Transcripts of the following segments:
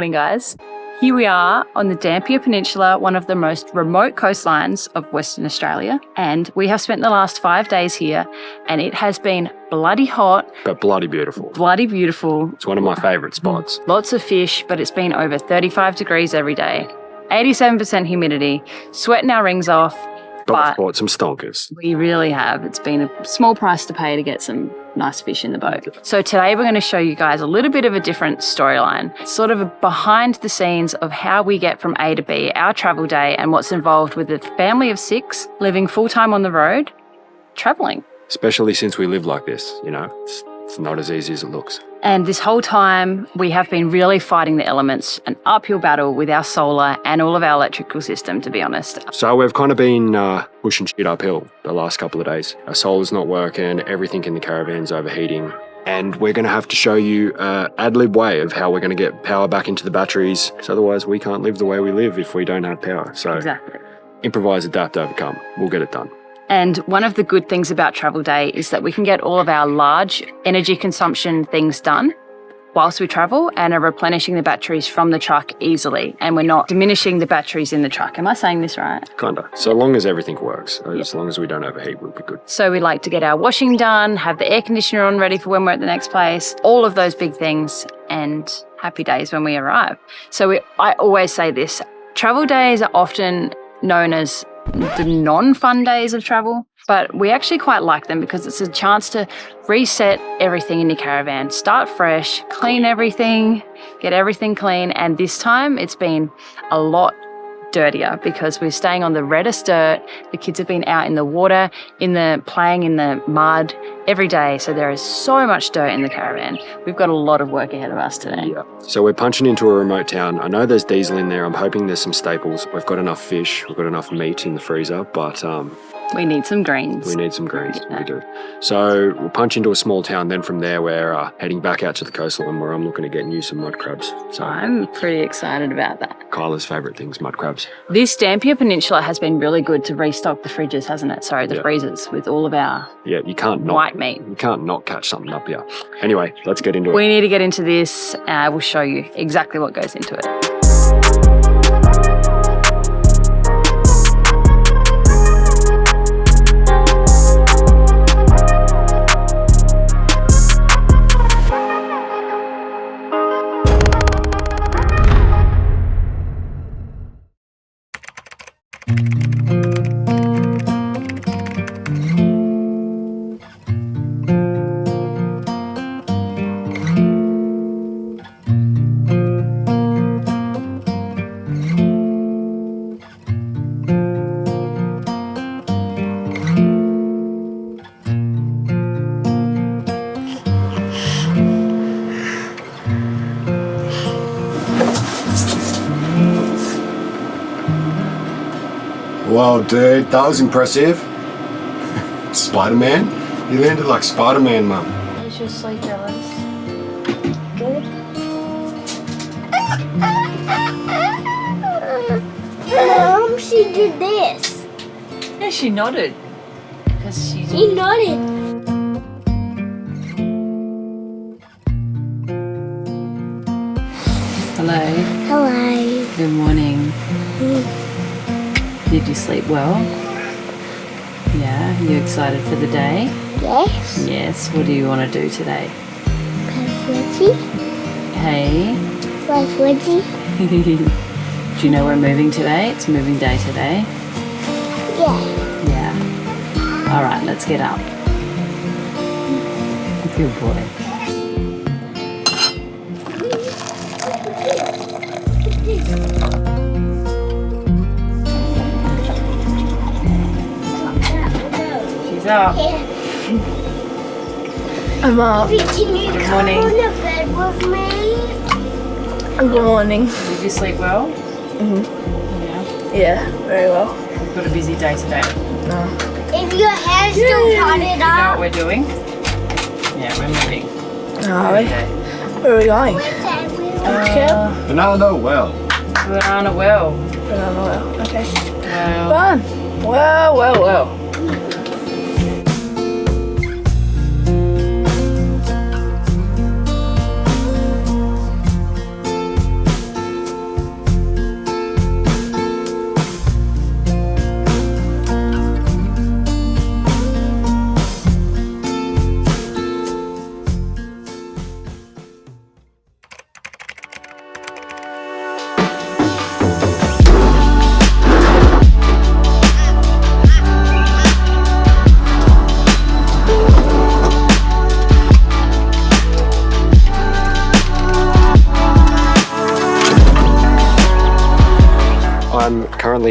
morning, guys. Here we are on the Dampier Peninsula, one of the most remote coastlines of Western Australia. And we have spent the last 5 days here, and it has been bloody hot. But bloody beautiful. Bloody beautiful. It's one of my favourite spots. Lots of fish, but it's been over 35 degrees every day. 87% humidity, sweating our rings off. But we've bought some stonkers. We really have. It's been a small price to pay to get some nice fish in the boat. So today we're going to show you guys a little bit of a different storyline, sort of a behind the scenes of how we get from A to B, our travel day, and what's involved with a family of 6 living full-time on the road, traveling. Especially since we live like this, you know, it's not as easy as it looks. And this whole time, we have been really fighting the elements, an uphill battle with our solar and all of our electrical system, to be honest. So we've kind of been pushing shit uphill the last couple of days. Our solar's not working, everything in the caravan's overheating. And we're going to have to show you an ad-lib way of how we're going to get power back into the batteries, because otherwise we can't live the way we live if we don't have power. So exactly. Improvise, adapt, overcome. We'll get it done. And one of the good things about travel day is that we can get all of our large energy consumption things done whilst we travel and are replenishing the batteries from the truck easily. And we're not diminishing the batteries in the truck. Am I saying this right? Kinda. So long as everything works, as long as we don't overheat, we'll be good. So we like to get our washing done, have the air conditioner on ready for when we're at the next place, all of those big things, and happy days when we arrive. So I always say this, travel days are often known as the non-fun days of travel, but we actually quite like them because it's a chance to reset everything in your caravan, start fresh, clean everything, get everything clean. And this time it's been a lot dirtier because we're staying on the reddest dirt. The kids have been out in the water, playing in the mud every day. So there is so much dirt in the caravan. We've got a lot of work ahead of us today. Yeah. So we're punching into a remote town. I know there's diesel in there. I'm hoping there's some staples. We've got enough fish. We've got enough meat in the freezer, but we need some greens. We need some greens, we do. So we'll punch into a small town, then from there we're heading back out to the coastline where I'm looking at getting you some mud crabs. So I'm pretty excited about that. Kyla's favourite things, mud crabs. This Dampier Peninsula has been really good to restock the fridges, hasn't it? Sorry, the freezers with all of our you can't not, white meat. You can't not catch something up here. Anyway, let's get into it. We need to get into this. We'll show you exactly what goes into it. Whoa, dude, that was impressive. Spider-Man? You landed like Spider-Man, Mum. I was just so jealous. Good. Mom, she did this. Yeah, she nodded. Because she nodded. Hello. Hello. Good morning. Did you sleep well? Yeah, you excited for the day? Yes. Yes, what do you want to do today? Play footy. Hey. Play footy. Do you know we're moving today? It's moving day today. Yeah. Yeah. All right, let's get up. Good boy. She's up. Yeah. I'm up. Can you Good come morning. on the bed with me? Good morning. Did you sleep well? Yeah. Yeah, very well. We've got a busy day today. No. If your hair's still tied it You know up. what we're doing? Yeah, we're moving. Are we? Where are we going? Banana well. Banana well. Banana well. Okay. Well. Fun. Well.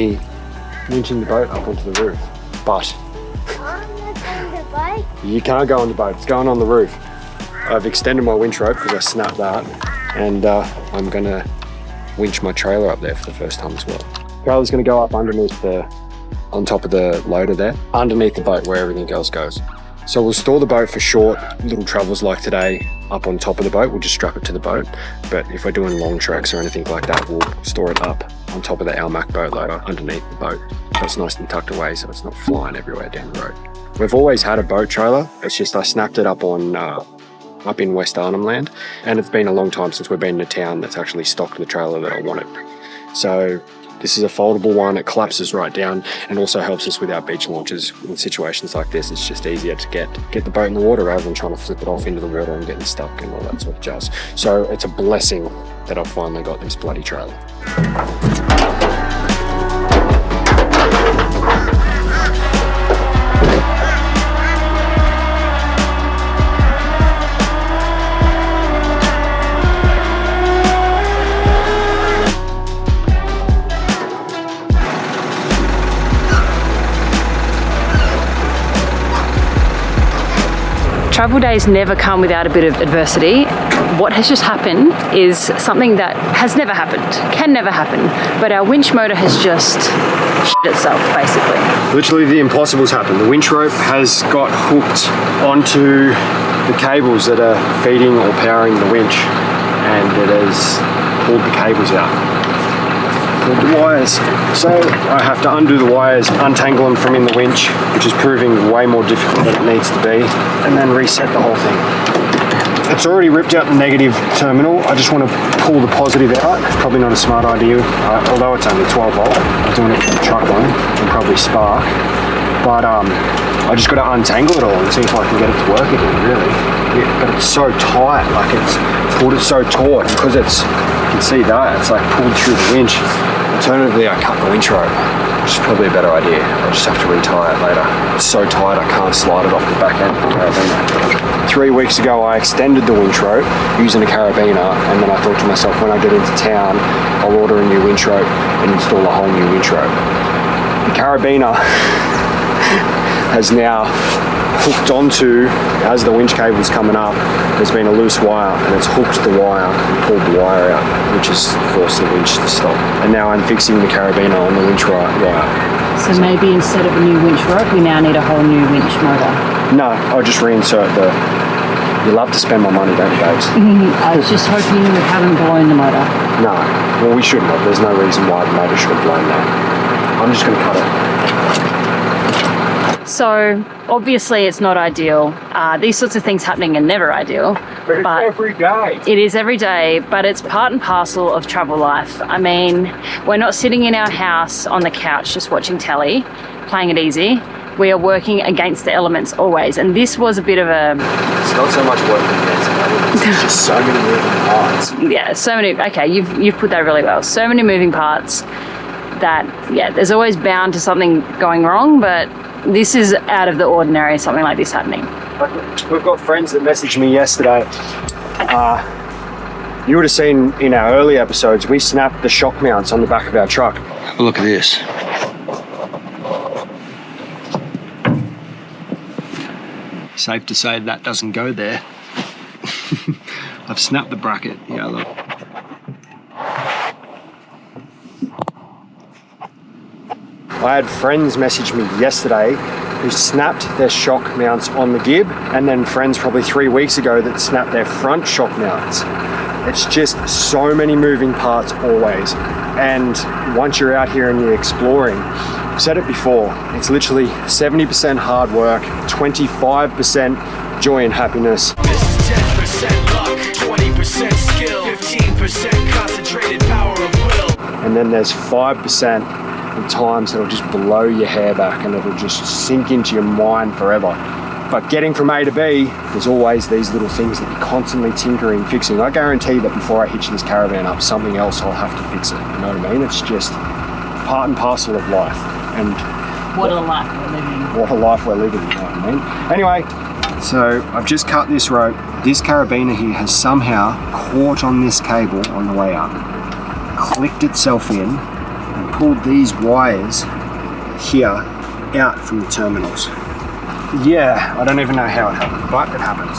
actually winching the boat up onto the roof. But On the bike. you can't go on the boat, it's going on the roof. I've extended my winch rope because I snapped that, and I'm gonna winch my trailer up there for the first time as well. Trailer's gonna go up underneath on top of the loader there, underneath the boat where everything else goes. So we'll store the boat for short little travels like today up on top of the boat. We'll just strap it to the boat. But if we're doing long treks or anything like that, we'll store it up on top of the Almac boat loader underneath the boat. So it's nice and tucked away so it's not flying everywhere down the road. We've always had a boat trailer. It's just I snapped it up up in West Arnhem Land, and it's been a long time since we've been in a town that's actually stocked the trailer that I wanted. So this is a foldable one, it collapses right down and also helps us with our beach launches. In situations like this, it's just easier to get the boat in the water rather than trying to flip it off into the water and getting stuck and all that sort of jazz. So it's a blessing that I've finally got this bloody trailer. Travel days never come without a bit of adversity. What has just happened is something that has never happened, can never happen, but our winch motor has just shit itself, basically. Literally the impossible's happened. The winch rope has got hooked onto the cables that are feeding or powering the winch, and it has pulled the cables out. Pulled the wires. So I have to undo the wires, untangle them from in the winch, which is proving way more difficult than it needs to be, and then reset the whole thing. It's already ripped out the negative terminal. I just want to pull the positive out. Probably not a smart idea, although it's only 12 volt. I'm doing it from the truck line and probably spark. But I just got to untangle it all and see if I can get it to work again, really. Yeah, but it's so tight, like it's pulled it so taut, because it's, you can see that, it's like pulled through the winch. Alternatively, I cut the winch rope, which is probably a better idea. I'll just have to retie it later. It's so tight I can't slide it off the back end of the carabiner. 3 weeks ago I extended the winch rope using a carabiner, and then I thought to myself, when I get into town, I'll order a new winch rope and install a whole new winch rope. The carabiner has now hooked onto, as the winch cable's coming up, there's been a loose wire and it's hooked the wire and pulled the wire out, which has forced the winch to stop. And now I'm fixing the carabiner on the winch wire. So maybe instead of a new winch rope, we now need a whole new winch motor. No, I'll just reinsert the... You love to spend my money, don't you, babes? I was just hoping we haven't blown the motor. No, well we shouldn't have. There's no reason why the motor should have blown that. I'm just going to cut it. So obviously it's not ideal. These sorts of things happening are never ideal. But it's every day. It is every day, but it's part and parcel of travel life. I mean, we're not sitting in our house on the couch just watching telly, playing it easy. We are working against the elements always, and this was a bit of a... It's not so much working against the elements, it's just so many moving parts. Yeah, so many... Okay, you've put that really well. So many moving parts that, yeah, there's always bound to something going wrong, but this is out of the ordinary, something like this happening. We've got friends that messaged me yesterday. You would have seen in our early episodes, we snapped the shock mounts on the back of our truck. Have a look at this. Safe to say that doesn't go there. I've snapped the bracket. Yeah, look. I had friends message me yesterday who snapped their shock mounts on the gib, and then friends probably 3 weeks ago that snapped their front shock mounts. It's just so many moving parts always. And once you're out here and you're exploring, I've said it before, it's literally 70% hard work, 25% joy and happiness. This is 10% luck, 20% skill, 15% concentrated power of will. And then there's 5% of times that'll just blow your hair back and it'll just sink into your mind forever. But getting from A to B, there's always these little things that you're constantly tinkering, fixing. I guarantee that before I hitch this caravan up, something else I'll have to fix it. You know what I mean? It's just part and parcel of life. And What a life we're living. what a life we're living, you know what I mean? Anyway, so I've just cut this rope. This carabiner here has somehow caught on this cable on the way up, clicked itself in, and pulled these wires here out from the terminals. Yeah, I don't even know how it happened, but it happens.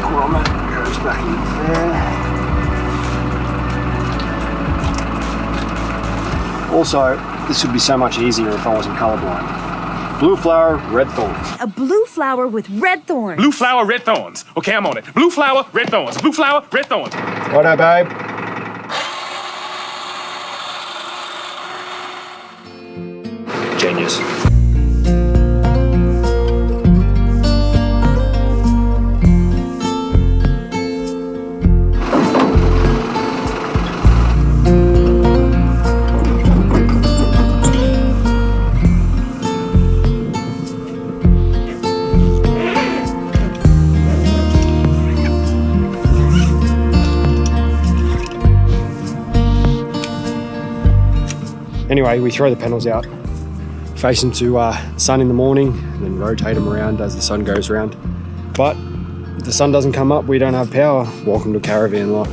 Grommet goes back in there. Also, this would be so much easier if I wasn't colorblind. Blue flower, red thorns. A blue flower with red thorns. Blue flower, red thorns. Okay, I'm on it. Blue flower, red thorns. Blue flower, red thorns. Righto, babe. Genius. Anyway, we throw the panels out, face them to sun in the morning, and then rotate them around as the sun goes around. But if the sun doesn't come up, we don't have power. Welcome to caravan life.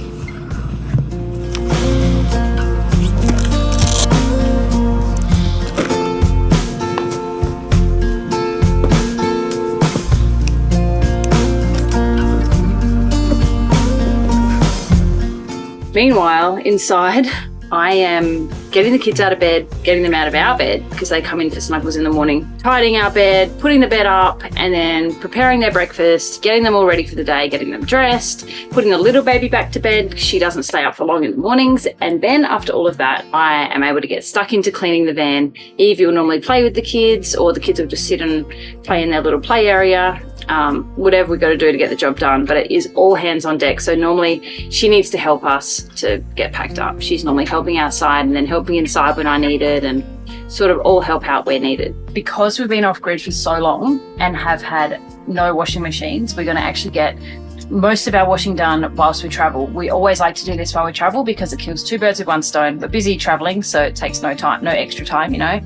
Meanwhile, inside, I am getting the kids out of bed, getting them out of our bed because they come in for snuggles in the morning, tidying our bed, putting the bed up, and then preparing their breakfast, getting them all ready for the day, getting them dressed, putting the little baby back to bed because she doesn't stay up for long in the mornings. And then after all of that, I am able to get stuck into cleaning the van. Evie will normally play with the kids, or the kids will just sit and play in their little play area. Whatever we got to do to get the job done, but it is all hands on deck. So normally she needs to help us to get packed up. She's normally helping outside and then helping inside when I need it, and sort of all help out where needed. Because we've been off grid for so long and have had no washing machines, we're going to actually get most of our washing done whilst we travel. We always like to do this while we travel because it kills two birds with one stone. We're busy traveling, so it takes no extra time, you know.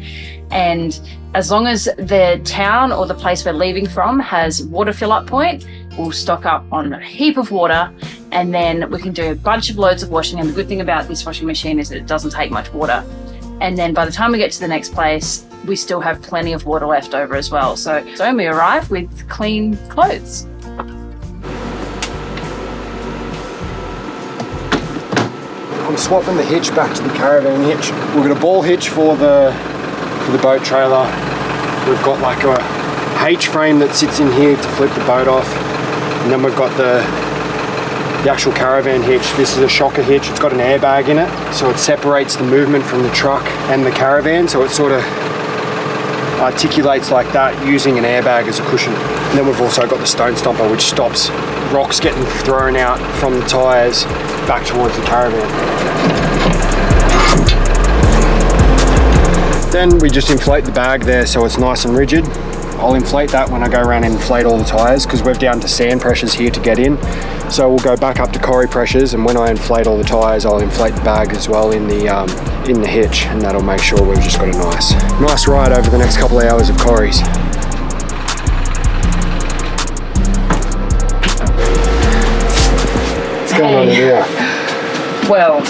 And as long as the town or the place we're leaving from has water fill-up point, we'll stock up on a heap of water, and then we can do a bunch of loads of washing. And the good thing about this washing machine is that it doesn't take much water. And then by the time we get to the next place, we still have plenty of water left over as well. So we arrive with clean clothes. I'm swapping the hitch back to the caravan hitch. We've got a ball hitch for the boat trailer. We've got like a H frame that sits in here to flip the boat off, and then we've got the actual caravan hitch. This is a shocker hitch. It's got an airbag in it, so it separates the movement from the truck and the caravan, so it sort of articulates like that using an airbag as a cushion. And then we've also got the stone stomper, which stops rocks getting thrown out from the tyres back towards the caravan. Then we just inflate the bag there so it's nice and rigid. I'll inflate that when I go around and inflate all the tyres, because we're down to sand pressures here to get in. So we'll go back up to Corrie pressures, and when I inflate all the tyres, I'll inflate the bag as well in the hitch, and that'll make sure we've just got a nice ride over the next couple of hours of Corrie's. What's going on here? Well,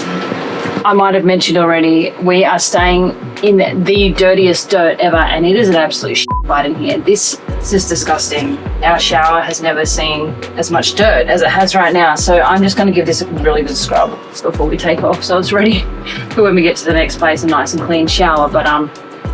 I might have mentioned already, we are staying in the dirtiest dirt ever, and it is an absolute shit fight in here. This is disgusting. Our shower has never seen as much dirt as it has right now, so I'm just going to give this a really good scrub before we take off, so it's ready for when we get to the next place, a nice and clean shower. But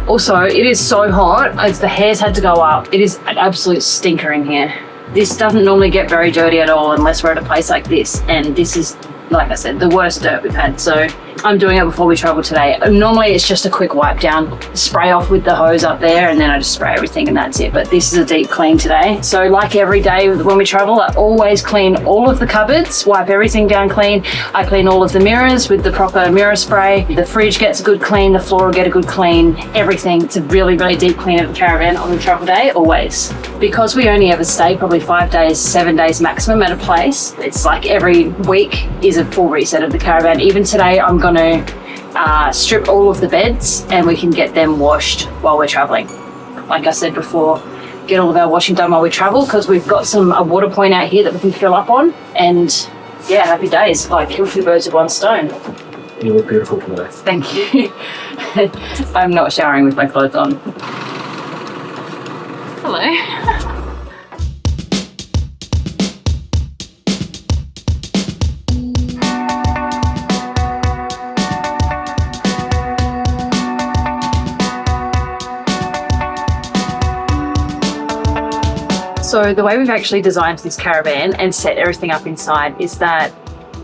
also, it is so hot, as the hairs had to go up. It is an absolute stinker in here. This doesn't normally get very dirty at all unless we're at a place like this, and this is, like I said, the worst dirt we've had, so I'm doing it before we travel today. Normally it's just a quick wipe down, spray off with the hose up there, and then I just spray everything and that's it. But this is a deep clean today. So like every day when we travel, I always clean all of the cupboards, wipe everything down clean. I clean all of the mirrors with the proper mirror spray. The fridge gets a good clean, the floor will get a good clean, everything. It's a really, really deep clean of the caravan on the travel day, always. Because we only ever stay probably 5 days, 7 days maximum at a place, it's like every week is a full reset of the caravan. Even today, I'm going to strip all of the beds and we can get them washed while we're traveling. Like I said before, get all of our washing done while we travel, because we've got a water point out here that we can fill up on. And yeah, happy days. Like, kill two birds with one stone. You look beautiful today. Thank you. I'm not showering with my clothes on. Hello. So the way we've actually designed this caravan and set everything up inside is that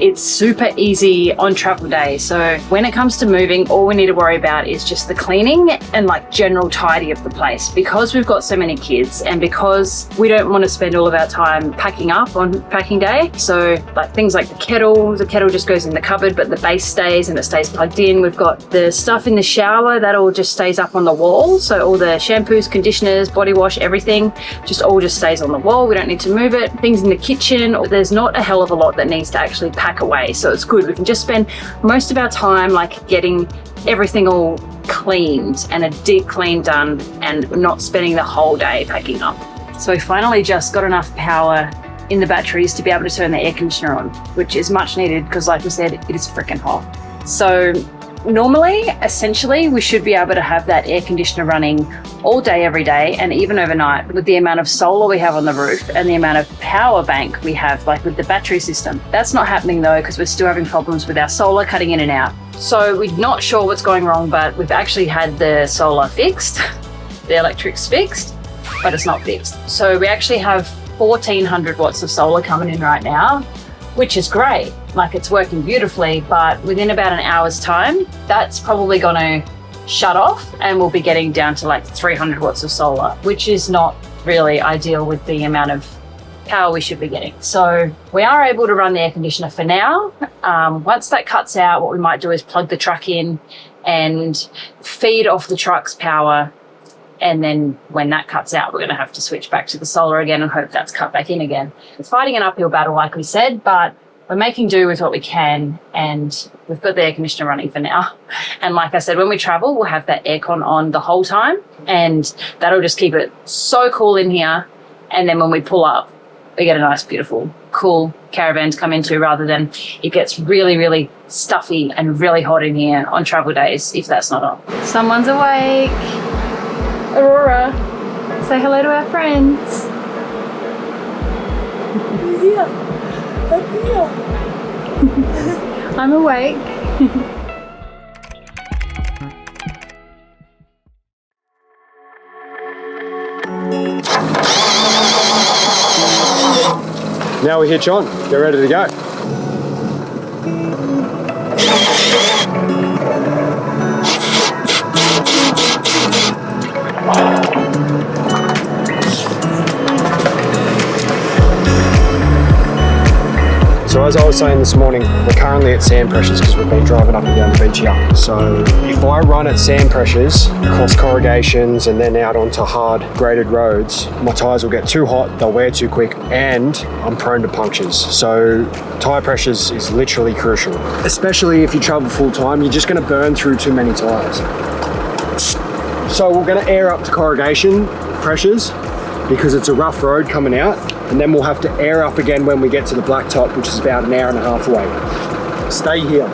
it's super easy on travel day. So when it comes to moving, all we need to worry about is just the cleaning and like general tidy of the place. Because we've got so many kids and because we don't want to spend all of our time packing up on packing day. So like things like the kettle just goes in the cupboard, but the base stays and it stays plugged in. We've got the stuff in the shower that all just stays up on the wall. So all the shampoos, conditioners, body wash, everything just stays on the wall. We don't need to move it. Things in the kitchen, there's not a hell of a lot that needs to actually pack away, so it's good. We can just spend most of our time like getting everything all cleaned and a deep clean done and not spending the whole day packing up. So we finally just got enough power in the batteries to be able to turn the air conditioner on, which is much needed because like we said, it is freaking hot. So normally, essentially, we should be able to have that air conditioner running all day, every day, and even overnight with the amount of solar we have on the roof and the amount of power bank we have, like with the battery system. That's not happening though, because we're still having problems with our solar cutting in and out. So we're not sure what's going wrong, but we've actually had the solar fixed, the electrics fixed, but it's not fixed. So we actually have 1400 watts of solar coming in right now, which is great. Like, it's working beautifully, but within about an hour's time, that's probably gonna shut off and we'll be getting down to like 300 watts of solar, which is not really ideal with the amount of power we should be getting. So we are able to run the air conditioner for now. Once that cuts out, what we might do is plug the truck in and feed off the truck's power. And then when that cuts out, we're going to have to switch back to the solar again and hope that's cut back in again. We're fighting an uphill battle, like we said, but we're making do with what we can, and we've got the air conditioner running for now. And like I said, when we travel, we'll have that aircon on the whole time, and that'll just keep it so cool in here. And then when we pull up, we get a nice, beautiful, cool caravan to come into, rather than it gets really, really stuffy and really hot in here on travel days if that's not on. Someone's awake. Aurora, say hello to our friends. Yeah. I'm awake. Now we hitch on, get ready to go. So as I was saying this morning, we're currently at sand pressures because we've been driving up and down the beach here. So if I run at sand pressures across corrugations and then out onto hard graded roads, my tyres will get too hot, they'll wear too quick, and I'm prone to punctures. So tyre pressures is literally crucial. Especially if you travel full time, you're just going to burn through too many tyres. So we're going to air up to corrugation pressures because it's a rough road coming out. And then we'll have to air up again when we get to the blacktop, which is about an hour and a half away. Stay here.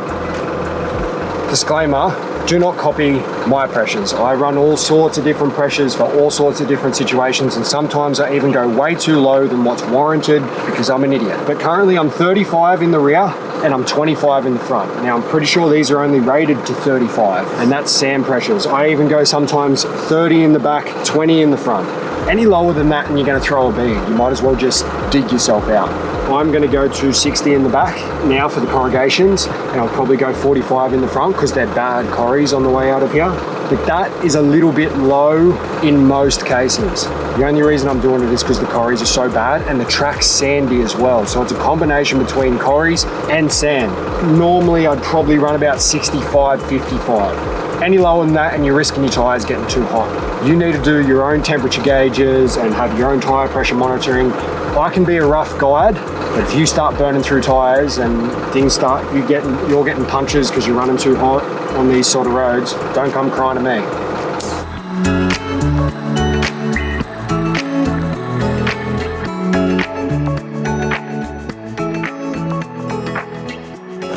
Disclaimer, do not copy my pressures. I run all sorts of different pressures for all sorts of different situations, and sometimes I even go way too low than what's warranted because I'm an idiot. But currently I'm 35 in the rear and I'm 25 in the front. Now I'm pretty sure these are only rated to 35, and that's sand pressures. I even go sometimes 30 in the back, 20 in the front. Any lower than that and you're going to throw a bead, you might as well just dig yourself out. I'm going to go to 60 in the back now for the corrugations, and I'll probably go 45 in the front because they're bad corries on the way out of here. But that is a little bit low in most cases. The only reason I'm doing it is because the corries are so bad and the track's sandy as well. So it's a combination between corries and sand. Normally I'd probably run about 65, 55. Any lower than that and you're risking your tyres getting too hot. You need to do your own temperature gauges and have your own tyre pressure monitoring. I can be a rough guide, but if you start burning through tyres and things start, you're getting punches because you're running too hot on these sort of roads, don't come crying to me.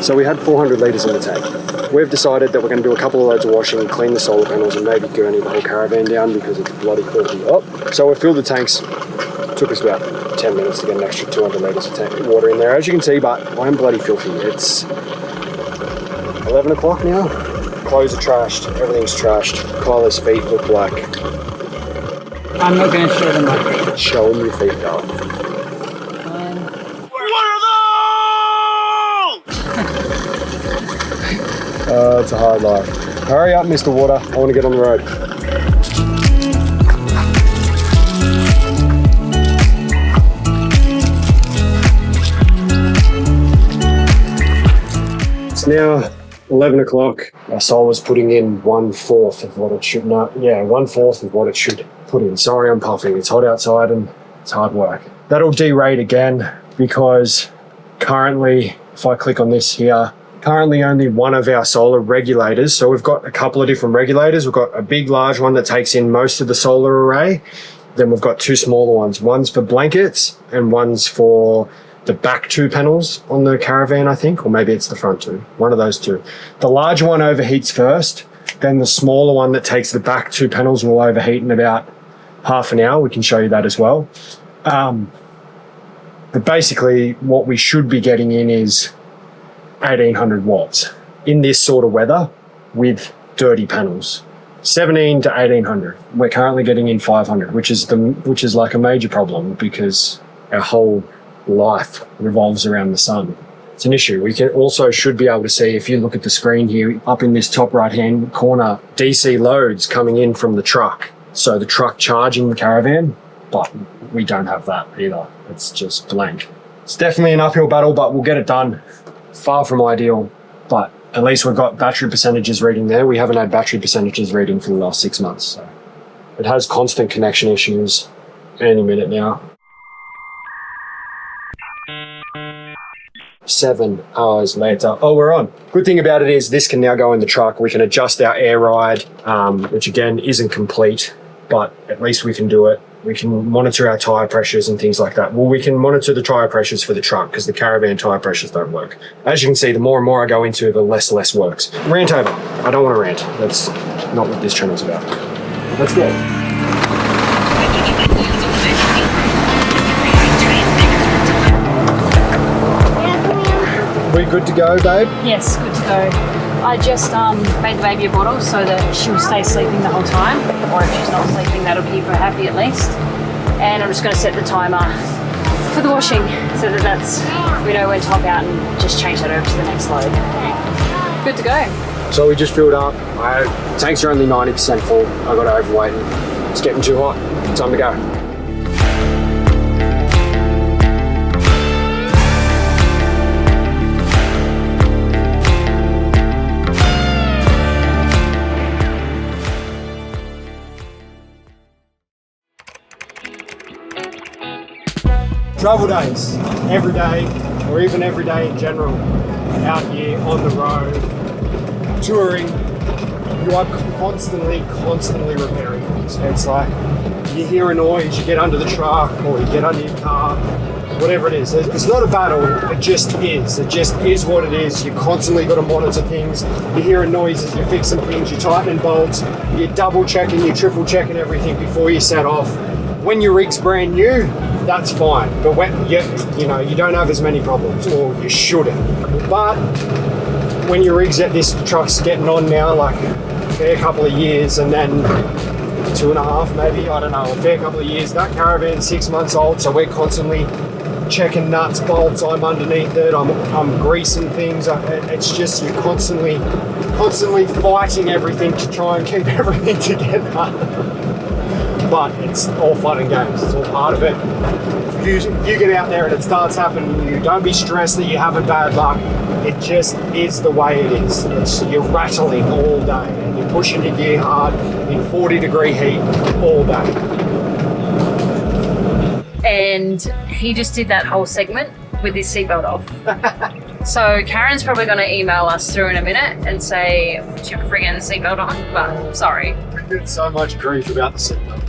So we had 400 litres in the tank. We've decided that we're going to do a couple of loads of washing, clean the solar panels and maybe gurney the whole caravan down because it's bloody filthy up. So we filled the tanks. Took us about 10 minutes to get an extra 200 litres of water in there, as you can see, but I'm bloody filthy. It's 11 o'clock now. Clothes are trashed, everything's trashed. Kyla's feet look like... I'm not going to show them my feet. Show them your feet, darling. It's a hard life. Hurry up, Mr. Water. I want to get on the road. It's now 11 o'clock. Our solar's putting in 1/4 of what it should not. Yeah, 1/4 of what it should put in. Sorry, I'm puffing. It's hot outside and it's hard work. That'll derate again because currently, if I click on this here, currently only one of our solar regulators. So we've got a couple of different regulators. We've got a big, large one that takes in most of the solar array. Then we've got two smaller ones. One's for blankets and one's for the back two panels on the Caravan, I think, or maybe it's the front two. One of those two. The larger one overheats first. Then the smaller one that takes the back two panels will overheat in about half an hour. We can show you that as well. But basically what we should be getting in is 1800 watts in this sort of weather with dirty panels. 17 to 1800. We're currently getting in 500, which is like a major problem because our whole life revolves around the sun. It's an issue. We can also should be able to see, if you look at the screen here, up in this top right hand corner, DC loads coming in from the truck. So the truck charging the Caravan, but we don't have that either. It's just blank. It's definitely an uphill battle, but we'll get it done. Far from ideal, but at least we've got battery percentages reading there. We haven't had battery percentages reading for the last 6 months. So it has constant connection issues any minute now. 7 hours later. Oh, we're on. Good thing about it is this can now go in the truck. We can adjust our air ride, which again isn't complete, but at least we can do it. We can monitor our tyre pressures and things like that. Well, we can monitor the tyre pressures for the truck because the Caravan tyre pressures don't work. As you can see, the more and more I go into, the less works. Rant over. I don't want to rant. That's not what this channel's about. Let's go. We good to go, babe? Yes, good to go. I just made the baby a bottle so that she'll stay sleeping the whole time, or if she's not sleeping, that'll keep her happy at least. And I'm just going to set the timer for the washing so that we know when to hop out and just change that over to the next load. Good to go. So we just filled up. Tanks are only 90% full. I got overweight and it's getting too hot. Time to go. Travel days, every day, or even every day in general, out here on the road, touring, you are constantly repairing things. It's like you hear a noise, you get under the truck or you get under your car, whatever it is. It's not a battle, it just is. It just is what it is. You constantly got to monitor things. You hear a noise as you're fixing things, you're tightening bolts, you're double checking, you're triple checking everything before you set off. When your rig's brand new, that's fine, but when you don't have as many problems, or you shouldn't. But when your rig's at this truck's getting on now, like a fair couple of years, and then 2.5 maybe, I don't know, a fair couple of years, that Caravan's 6 months old, so we're constantly checking nuts, bolts. I'm underneath it, I'm greasing things. It's just you're constantly fighting everything to try and keep everything together. But it's all fun and games. It's all part of it. If you get out there and it starts happening, you don't be stressed that you're having bad luck. It just is the way it is. You're rattling all day and you're pushing your gear hard in 40-degree heat all day. And he just did that whole segment with his seatbelt off. So Karen's probably going to email us through in a minute and say, put your friggin' seatbelt on, but sorry. We get so much grief about the seatbelt.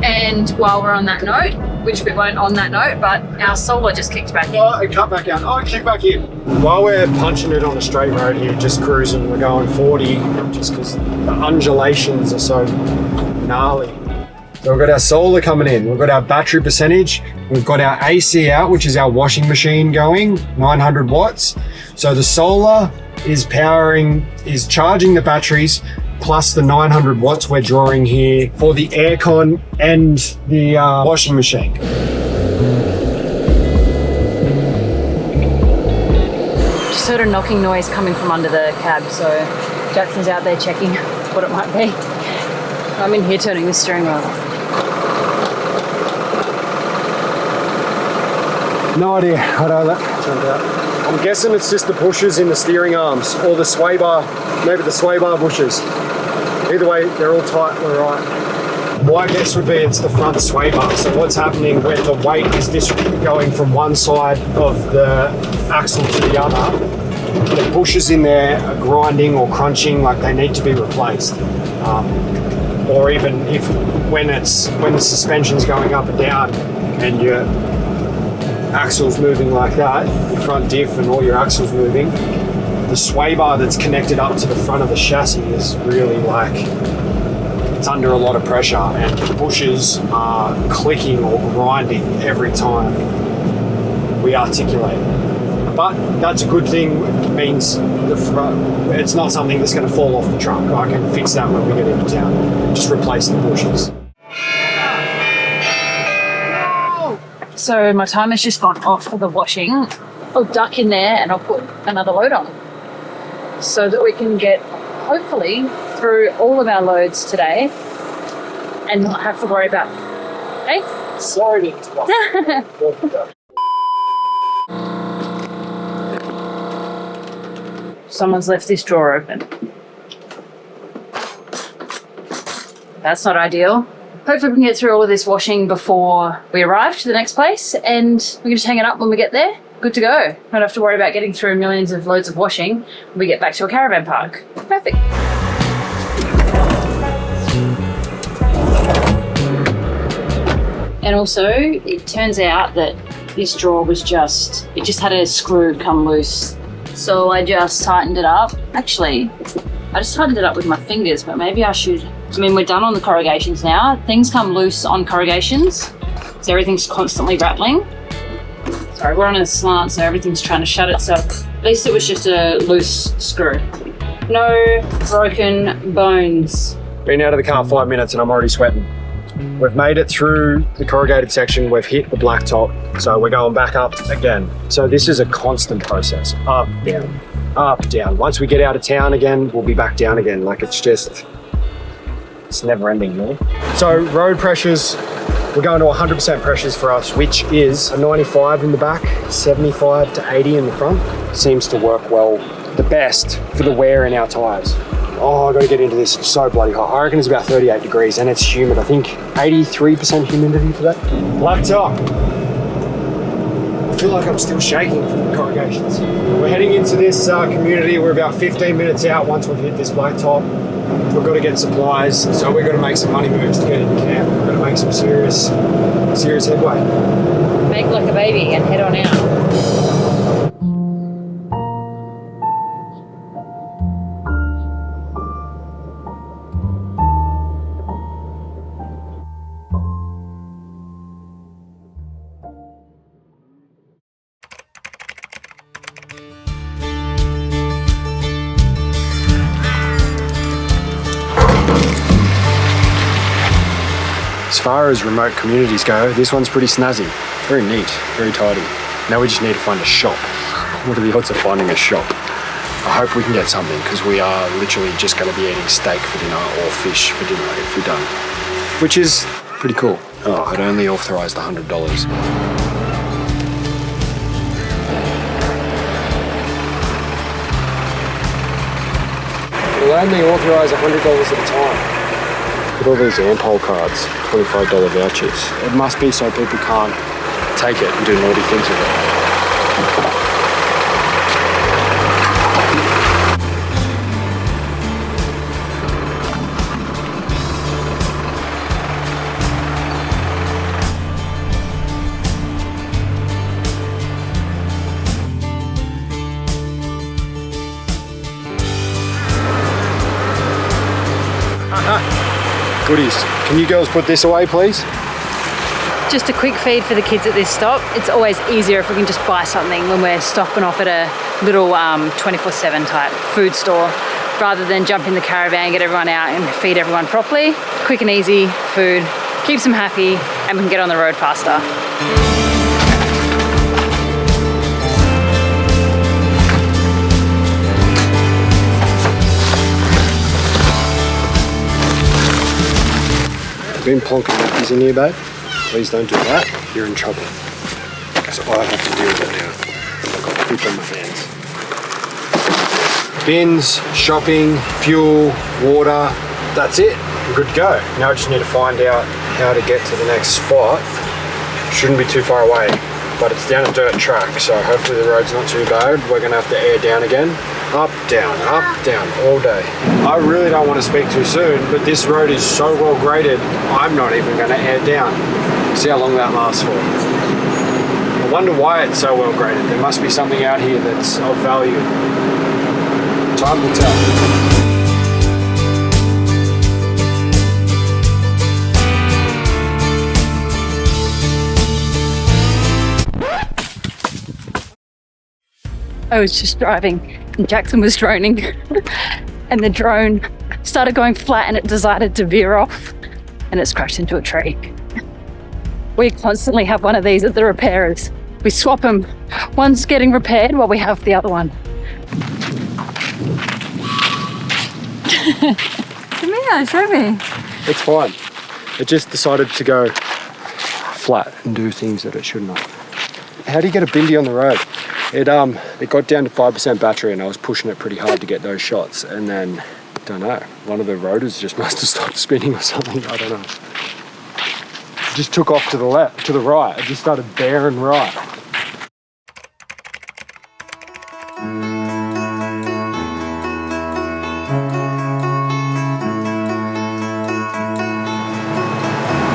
And while we're on that note, which we won't on that note, but our solar just kicked back in. Oh, it cut back out. Oh, kick back in. While we're punching it on a straight road here, just cruising, we're going 40 just because the undulations are so gnarly. So we've got our solar coming in, we've got our battery percentage, we've got our AC out, which is our washing machine going, 900 watts. So the solar is charging the batteries, plus the 900 watts we're drawing here for the aircon and the washing machine. Just heard a knocking noise coming from under the cab, so Jackson's out there checking what it might be. I'm in here turning the steering wheel. No idea. I don't know. Turned out. I'm guessing it's just the bushes in the steering arms, or the sway bar, maybe the sway bar bushes. Either way, they're all tight, we're right. My guess would be it's the front sway bar. So what's happening when the weight is this going from one side of the axle to the other, the bushes in there are grinding or crunching like they need to be replaced. Or even when the suspension's going up and down and your axle's moving like that, your front diff and all your axles moving, the sway bar that's connected up to the front of the chassis is really it's under a lot of pressure, and the bushes are clicking or grinding every time we articulate. But that's a good thing. It means it's not something that's going to fall off the truck. I can fix that when we get into town. Just replace the bushes. So my timer's just gone off for the washing. I'll duck in there and I'll put another load on so that we can get, hopefully, through all of our loads today and not have to worry about, hey? Sorry to interrupt. Someone's left this drawer open. That's not ideal. Hopefully we can get through all of this washing before we arrive to the next place, and we can just hang it up when we get there. Good to go. Don't have to worry about getting through millions of loads of washing when we get back to a caravan park. Perfect. And also, it turns out that this drawer was it just had a screw come loose. So I just tightened it up. Actually, I just tightened it up with my fingers, but maybe I should. I mean, we're done on the corrugations now. Things come loose on corrugations, so everything's constantly rattling. Sorry, we're on a slant, so everything's trying to shut itself. At least it was just a loose screw. No broken bones. Been out of the car 5 minutes and I'm already sweating. We've made it through the corrugated section, we've hit the blacktop, so we're going back up again. So this is a constant process, up, down, up, down. Once we get out of town again, we'll be back down again. Like it's never ending, really. So road pressures, we're going to 100% pressures for us, which is a 95 in the back, 75 to 80 in the front. Seems to work well, the best for the wear in our tyres. Oh, I gotta get into this, it's so bloody hot. I reckon it's about 38 degrees and it's humid. I think 83% humidity today. Blacktop. I feel like I'm still shaking from the corrugations. We're heading into this community. We're about 15 minutes out once we've hit this blacktop. We've got to get supplies, so we've got to make some money moves to get into camp. We've got to make some serious headway. Make like a baby and head on out. As far as remote communities go, this one's pretty snazzy. Very neat, very tidy. Now we just need to find a shop. What are the odds of finding a shop? I hope we can get something, because we are literally just going to be eating steak for dinner or fish for dinner if we're done. Which is pretty cool. Oh, I'd only authorised $100. We'll only authorise $100 at a time. Look at all these Ampol cards, $25 vouchers. It must be so people can't take it and do naughty things with it. goodies. Can you girls put this away, please? Just a quick feed for the kids at this stop. It's always easier if we can just buy something when we're stopping off at a little 24/7 type food store, rather than jump in the caravan, get everyone out and feed everyone properly. Quick and easy food, keeps them happy, and we can get on the road faster. Been plonking nappies in here, babe. Please don't do that. You're in trouble. So I have to deal with it now. I've got poop on my hands. Bins, shopping, fuel, water. That's it. We're good to go. Now I just need to find out how to get to the next spot. Shouldn't be too far away, but it's down a dirt track, so hopefully the road's not too bad. We're gonna have to air down again. Up, down, all day. I really don't want to speak too soon, but this road is so well graded, I'm not even going to air down. See how long that lasts for. I wonder why it's so well graded. There must be something out here that's of value. Time will tell. I was just driving and Jackson was droning and the drone started going flat and it decided to veer off and it's crashed into a tree. We constantly have one of these at the repairers. We swap them. One's getting repaired while we have the other one. Come here, show me. It's fine. It just decided to go flat and do things that it should not. How do you get a bindi on the road? It got down to 5% battery and I was pushing it pretty hard to get those shots, and then, don't know, one of the rotors just must have stopped spinning or something, I don't know. It just took off to the left, to the right. It just started bearing right.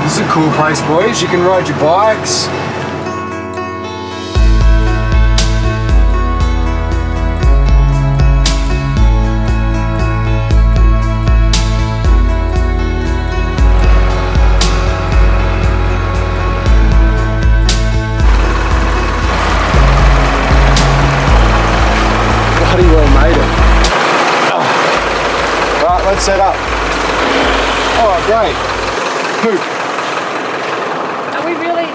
This is a cool place, boys. You can ride your bikes. Let's set up. Oh, great. Poop. Are we really?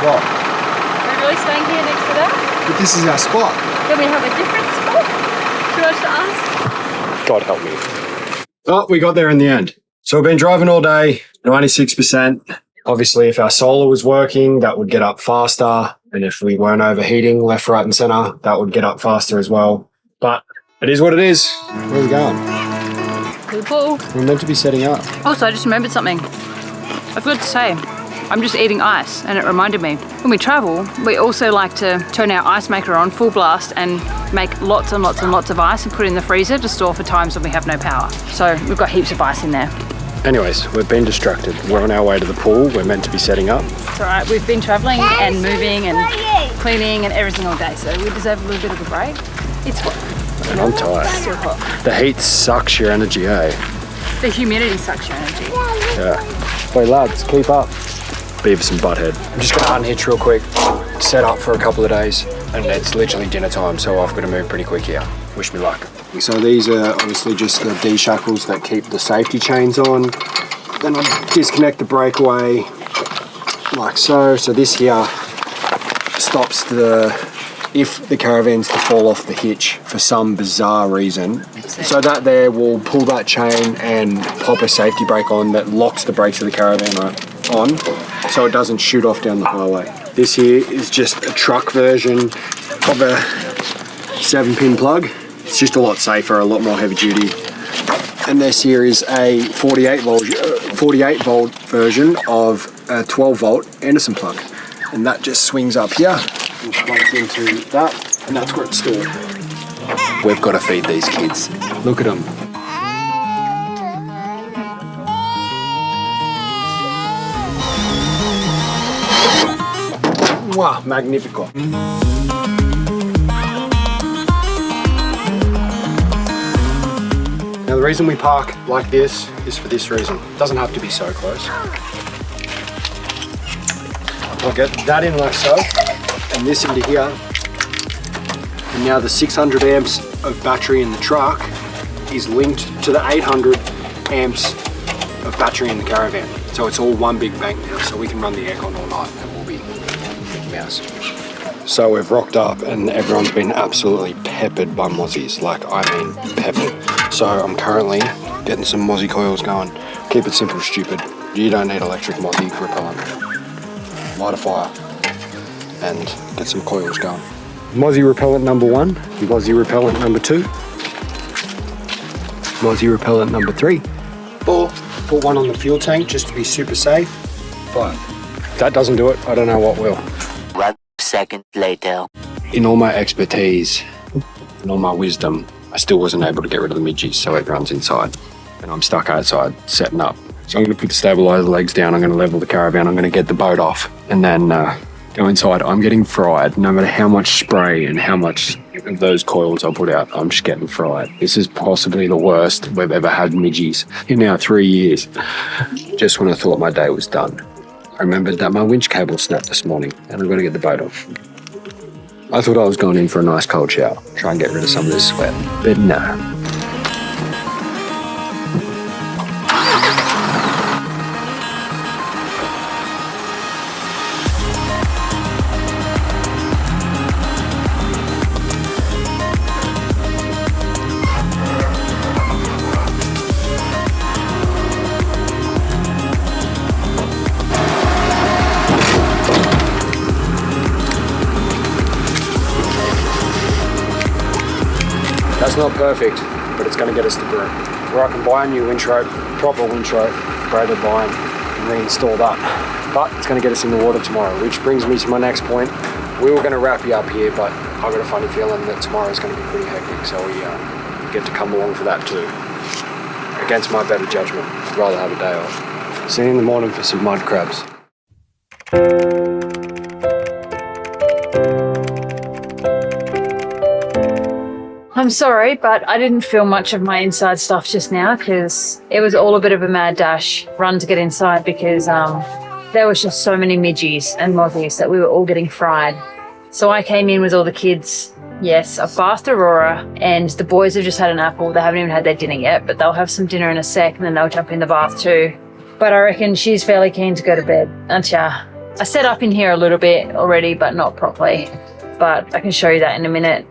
What? Are we really staying here next to that? But this is our spot. Then we have a different spot? Should I just ask? God help me. Oh, we got there in the end. So we've been driving all day, 96%. Obviously, if our solar was working, that would get up faster. And if we weren't overheating left, right, and center, that would get up faster as well. But it is what it is. Where are we going? People. We're meant to be setting up. Also, I just remembered something. I forgot to say, I'm just eating ice, and it reminded me. When we travel, we also like to turn our ice maker on full blast and make lots and lots and lots of ice and put it in the freezer to store for times when we have no power. So we've got heaps of ice in there. Anyways, we've been distracted. We're on our way to the pool. We're meant to be setting up. It's all right. We've been traveling and moving and cleaning and everything all day, so we deserve a little bit of a break. It's hot. And I'm tired. It's still hot. The heat sucks your energy, eh? The humidity sucks your energy. Yeah. Wait, lads, keep up. Beavis and Butthead. I'm just going to unhitch real quick, set up for a couple of days, and it's literally dinner time, so I've got to move pretty quick here. Wish me luck. So these are obviously just the D-shackles that keep the safety chains on. Then I disconnect the breakaway like so. So this here stops if the caravan's to fall off the hitch for some bizarre reason. So that there will pull that chain and pop a safety brake on that locks the brakes of the caravan on, so it doesn't shoot off down the highway. This here is just a truck version of a 7-pin plug. It's just a lot safer, a lot more heavy duty. And this here is a 48 volt version of a 12 volt Anderson plug. And that just swings up here and plugs into that, and that's where it's stored. We've got to feed these kids. Look at them. Wow, magnifico. Now the reason we park like this is for this reason. It doesn't have to be so close. I'll get that in like so, and this into here. And now the 600 amps of battery in the truck is linked to the 800 amps of battery in the Caravan. So it's all one big bank now, so we can run the aircon all night and we'll be Mickey Mouse. So we've rocked up and everyone's been absolutely peppered by mozzies. Like, I mean peppered. So I'm currently getting some mozzie coils going. Keep it simple, stupid. You don't need electric mozzie repellent. Light a fire and get some coils going. Mozzie repellent number 1, mozzie repellent number 2, mozzie repellent number 3, 4. Put one on the fuel tank just to be super safe. But if that doesn't do it, I don't know what will. 1 second later. In all my expertise and all my wisdom, I still wasn't able to get rid of the midgies, so everyone's inside. And I'm stuck outside setting up. So I'm going to put the stabilizer legs down, I'm going to level the Caravan, I'm going to get the boat off, and then go inside. I'm getting fried. No matter how much spray and how much of those coils I put out, I'm just getting fried. This is possibly the worst we've ever had midgies in our 3 years. Just when I thought my day was done, I remembered that my winch cable snapped this morning and I've got to get the boat off. I thought I was going in for a nice cold shower, try and get rid of some of this sweat, but no. That's not perfect, but it's going to get us to Broome, where I can buy a new winch rope, proper winch rope, graded line, and reinstall that. But it's going to get us in the water tomorrow, which brings me to my next point. We were going to wrap you up here, but I've got a funny feeling that tomorrow is going to be pretty hectic, so we get to come along for that too. Against my better judgment, I'd rather have a day off. See you in the morning for some mud crabs. I'm sorry, but I didn't film much of my inside stuff just now because it was all a bit of a mad dash run to get inside because there was just so many midgies and mozzies that we were all getting fried. So I came in with all the kids. Yes, I bathed Aurora and the boys have just had an apple. They haven't even had their dinner yet, but they'll have some dinner in a sec and then they'll jump in the bath too. But I reckon she's fairly keen to go to bed, aren't ya? I set up in here a little bit already, but not properly. But I can show you that in a minute.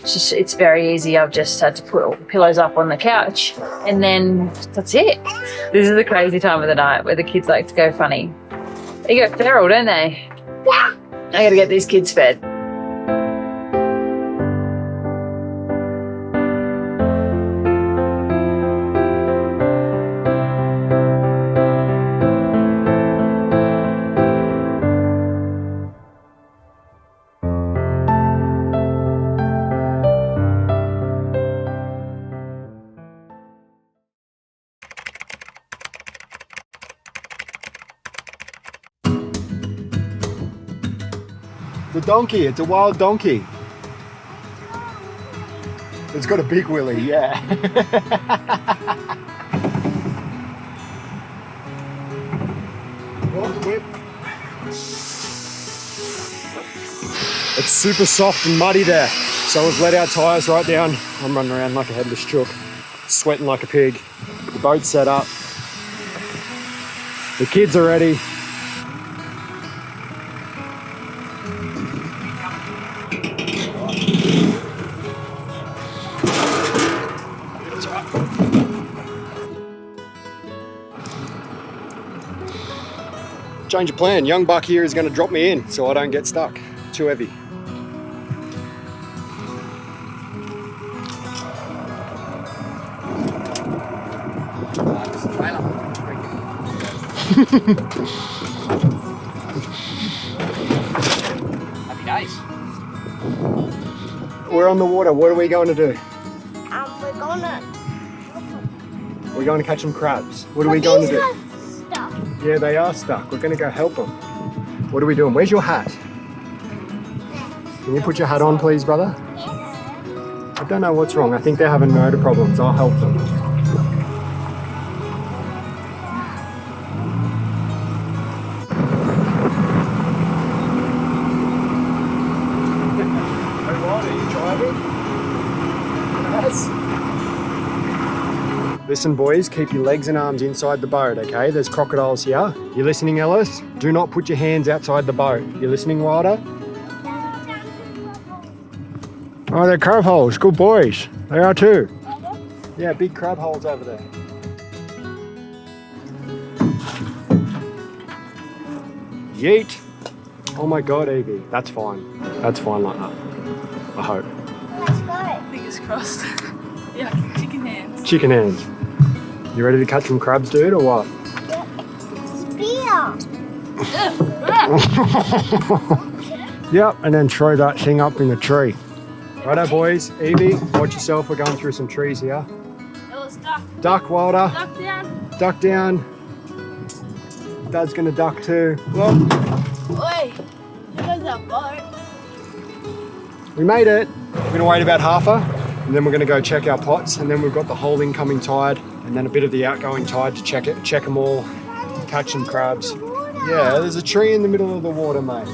It's very easy. I've just had to put all the pillows up on the couch and then that's it. This is the crazy time of the night where the kids like to go funny. They go feral, don't they? Yeah. I gotta get these kids fed. The donkey, it's a wild donkey. It's got a big willy, yeah. Whip. It's super soft and muddy there, so we've let our tyres right down. I'm running around like a headless chook, sweating like a pig. The boat's set up. The kids are ready. Change of plan. Young buck here is going to drop me in so I don't get stuck. Too heavy. Happy days. We're on the water. What are we going to do? We're We're going to catch some crabs. What are we going to do? Stuck. Yeah, they are stuck. We're going to go help them. What are we doing? Where's your hat? Can you put your hat on, please, brother? I don't know what's wrong. I think they're having motor problems. I'll help them. God, are you driving? Yes. Listen, boys, keep your legs and arms inside the boat, okay? There's crocodiles here. You listening, Ellis? Do not put your hands outside the boat. You listening, Wilder? Oh, they're crab holes. Good boys. They are too. Yeah, big crab holes over there. Yeet. Oh my God, Evie. That's fine. That's fine like that. I hope. Let's go. Fingers crossed. Yeah, chicken hands. Chicken hands. You ready to catch some crabs, dude, or what? Spear. Yep, and then throw that thing up in the tree. Righto, boys. Evie, watch yourself. We're going through some trees here. Ellis, duck. Duck, Wilder. Duck down. Duck down. Dad's gonna duck too. Well, Oi, there goes our boat. we made it. We're gonna wait about half an hour, and then we're gonna go check our pots, and then we've got the whole incoming tide, and then a bit of the outgoing tide to check them all, catch some crabs. Yeah, there's a tree in the middle of the water, mate.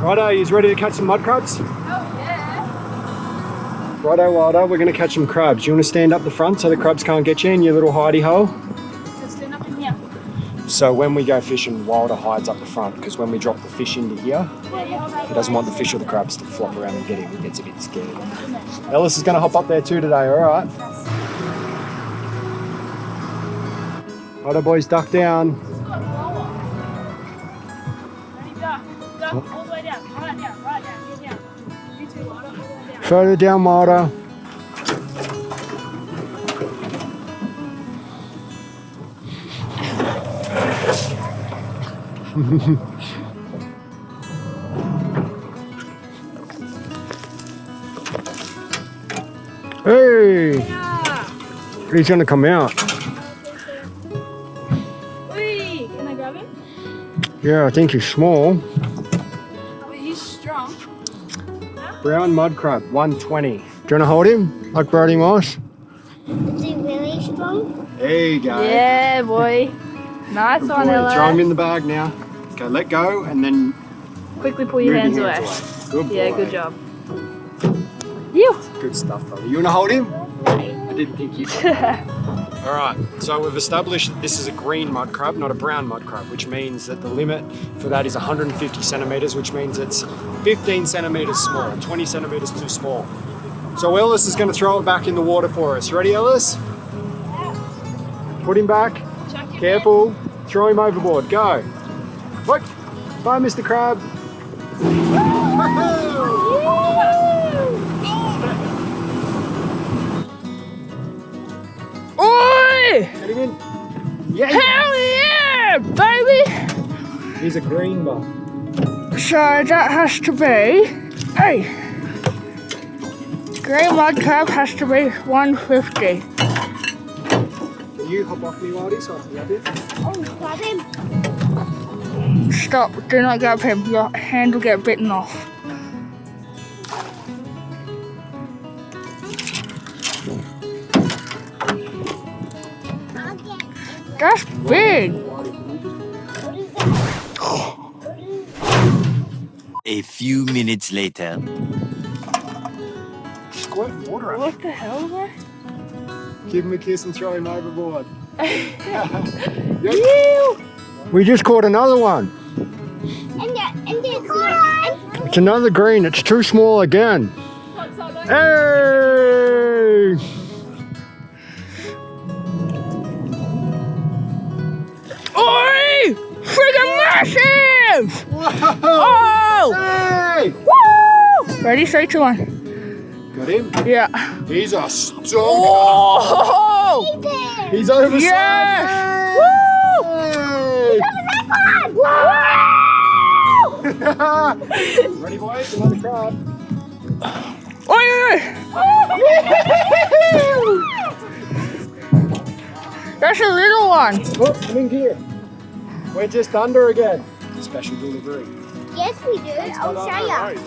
Righto, you ready to catch some mud crabs? Oh yeah. Righto, Wilder, we're gonna catch some crabs. You wanna stand up the front so the crabs can't get you in your little hidey hole? Just stand up in here. So when we go fishing, Wilder hides up the front, because when we drop the fish into here, he doesn't want the fish or the crabs to flop around and get him. He gets a bit scared. Ellis is going to hop up there too today, all right? Righto, boys, duck down. Ready, duck. Duck all the way down. Right down. Right down. Get down. You two, Wilder, all the way down. Further down, Wilder. Hey! He's gonna come out. Wee! Can I grab him? Yeah, I think he's small. Wait, he's strong. Brown mud crab, 120. Do you wanna hold him like Brody was? Is he really strong? There you go. Yeah, boy. Nice Good one, boy. Ella. Throw him in the bag now. Okay, let go and then Quickly pull your move hands your away. Good boy. Yeah, good job. You. Good stuff, brother. You wanna hold him? I didn't think you would. All right, so we've established that this is a green mud crab, not a brown mud crab, which means that the limit for that is 150 centimeters, which means it's 15 centimeters small, 20 centimeters too small. So Ellis is going to throw it back in the water for us. Ready, Ellis? Put him back. Careful. Throw him overboard. Go. What? Bye, Mr. Crab. Oi! Get him in. Yeah. Hell yeah, baby! He's a green one. So that has to be, hey, grey mud crab has to be 150. Can you hop off me, Wildy, so I can grab it? Oh, grab him. Stop, do not grab him, your hand will get bitten off. I'll get That's big. A few minutes later. Squirt water at him. What the hell, boy? Give him a kiss and throw him overboard. Ew. We just caught another one. and It's another green. It's too small again. Hey! Oi! Friggin' massive! Whoa! Oh! Hey! Woo! Ready, 3, 2, 1. Got him? Yeah. He's a strong Oh! guy. He's oversized. Yes! Hey! Ready, boys? Another crab. Oi, oi, oi! That's a little one. Oh, come in here. We're just under again. Special delivery. Yes, we do. I'll show you.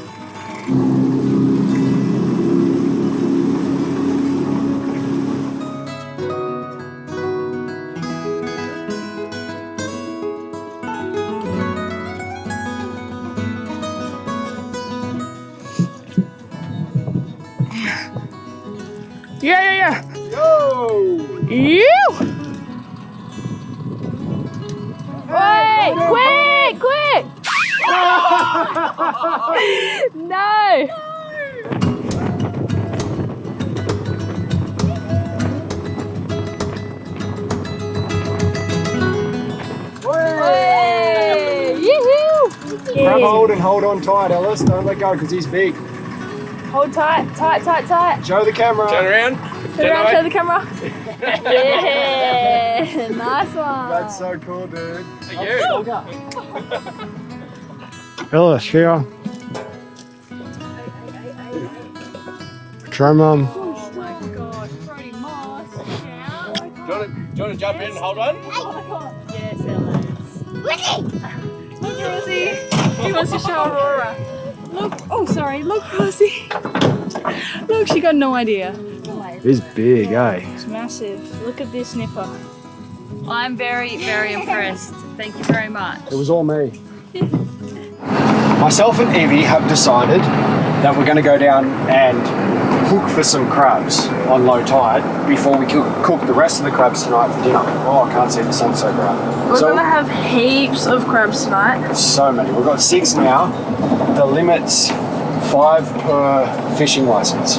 Yeah. Yo! You! Wait! Quick! No! Hey! Yoo-hoo! Grab hold and hold on tight, Ellis. Don't let go because he's big. Hold tight. Show the camera. Turn around. Turn around, show the camera. Yeah, nice one. That's so cool, dude. Thank you. Ellis, here. Try, Mum. Oh my god, Brody Moss. Do you want to jump in and hold on? Yes, Ellis. Winnie! Look, Rosie. He wants to show Aurora. Look. Oh, sorry. Look, Rosie. Look, she got no idea. He's big, eh? It's massive. Look at this nipper. I'm very, very impressed. Thank you very much. It was all me. Myself and Evie have decided that we're going to go down and cook for some crabs on low tide before we cook the rest of the crabs tonight for dinner. Oh, I can't see, the sun's so bright. We're gonna have heaps of crabs tonight. So many. We've got 6 now. The limit's 5 per fishing license.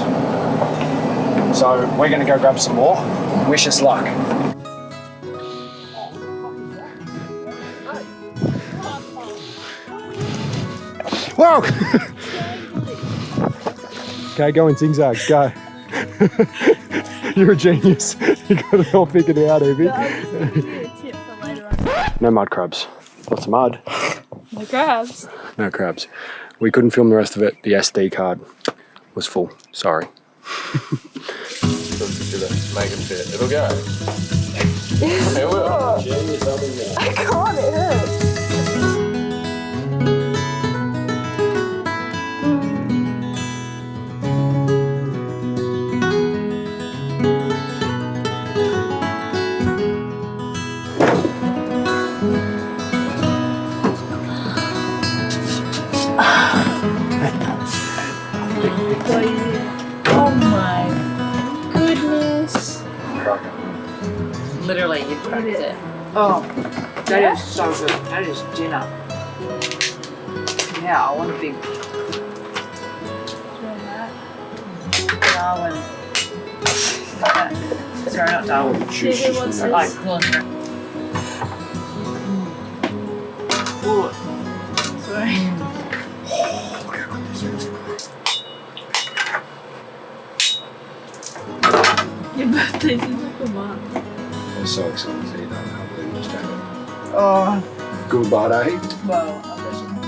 So we're going to go grab some more. Wish us luck. Whoa! Okay, go in zigzag. Go. You're a genius. You got it all figured out, Evie. No mud crabs. Lots of mud. No crabs. No crabs. We couldn't film the rest of it. The SD card was full. Sorry. Make it fit. It'll go. It will. I can't, it hurts. Oh my goodness. Literally, you've cracked it. Oh, that is so good. That is dinner. Yeah, I want a big Darwin. Sorry, not Darwin. Who wants this? Like, oh, Sorry. Your birthday's in like a month. I'm so excited to see that. I can't believe it's going. oh, Good buddy. well, I'll let you know.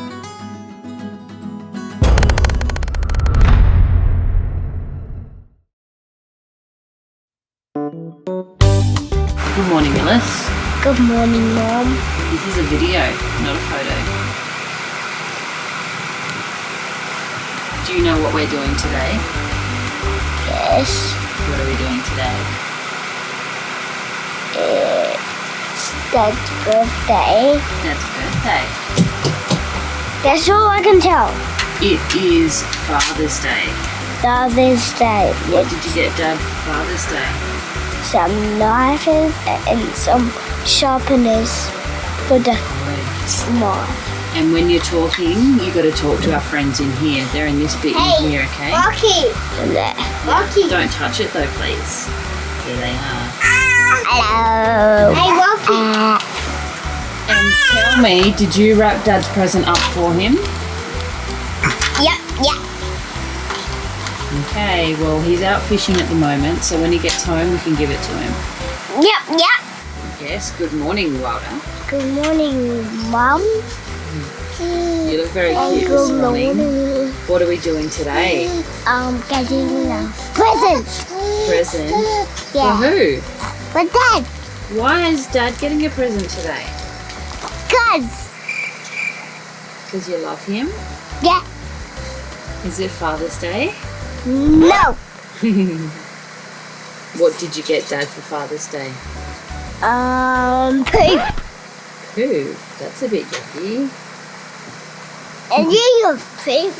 Good morning, Ellis. Good morning, Mom. This is a video, not a photo. Do you know what we're doing today? Yes. What are we doing today? It's Dad's birthday. Dad's birthday. That's all I can tell. It is Father's Day. Father's Day. What did you get Dad for Father's Day? Some knives and some sharpeners for the knife. And when you're talking, you got to talk to our friends in here. They're in this bit in here, okay? Rocky. Rocky. Don't touch it though, please. There they are. Hello. Hey, Rocky. And tell me, did you wrap Dad's present up for him? Yep. Okay, well, he's out fishing at the moment, so when he gets home, we can give it to him. Yep. Yes, good morning, Wilder. Good morning, Mom. You look very cute this morning. What are we doing today? Getting a present. Present? Yeah. For who? For Dad. Why is Dad getting a present today? Because you love him? Yeah. Is it Father's Day? No. What did you get Dad for Father's Day? Poop. Poo. That's a bit yucky. And you poop.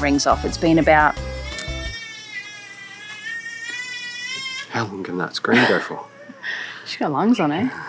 Rings off. It's been about How long can that screen go for? She's got lungs on her.